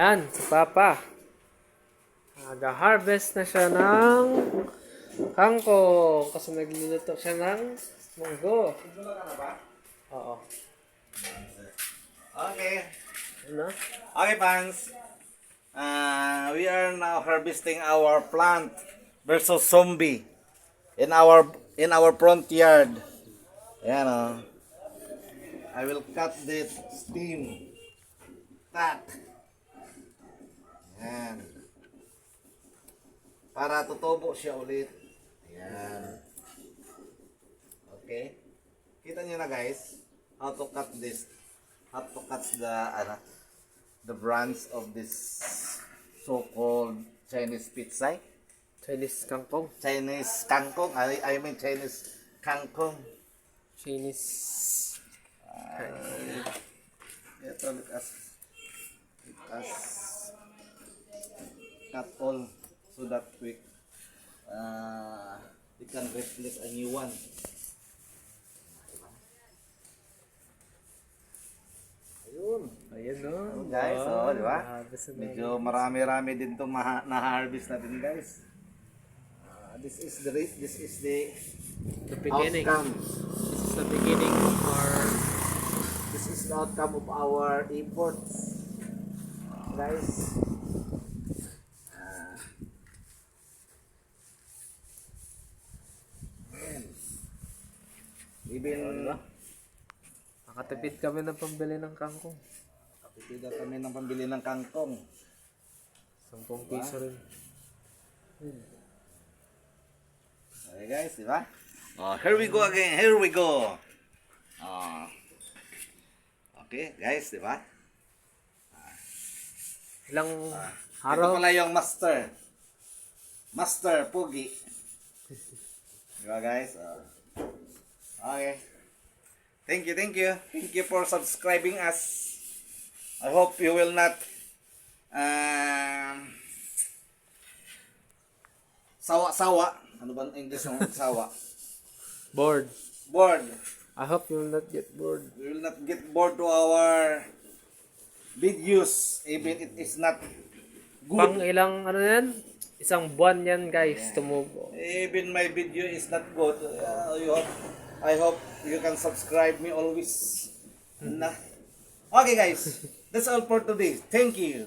Yan, si Papa. Nag-harvest na siya ng kangkong kasi nagluluto siya ng munggo. Siguro ka na ba? Oo. Okay. Ano? Okay, fans. We are now harvesting our plant versus zombie in our front yard. Ayan o. I will cut the stem. Cut. Ayan. Para tutubo siya ulit. Ayan. Okay. Kita niyo na guys how to cut this. How to cut the branch of this so-called Chinese pizza. Chinese kangkong. Chinese kangkong. I mean Chinese kangkong. Chinese. Ito, let us cut all so that we can replace a new one. Ayun. Ayan no. Guys, oh, di ba? Harvest na Medyo marami-rami din itong na-harvest natin, guys. This is the the beginning. outcome. This is the beginning of our This is the outcome of our efforts, guys. Man. Even nakatipid kami ng pambili ng kangkong. kapitida kami ng pambili ng kangkong. 10 piso rin. Okay guys, di ba? Oh, here we go again. Here we go. Oh. Okay, guys, di ba? Ilang Ito araw? pala yung master. Master Pugi. Di ba guys? Oh. Okay. Thank you, thank you. Thank you for subscribing us. I hope you will not sawa-sawa. Ano ba ang English ng sawa? Bored. Bored. I hope you will not get bored. We will not get bored to our videos even it is not Pang good. ilang ano yan? Isang buwan yan guys, tumubo. Even my video is not good. I hope you can subscribe me always. Na. Okay guys, that's all for today. Thank you.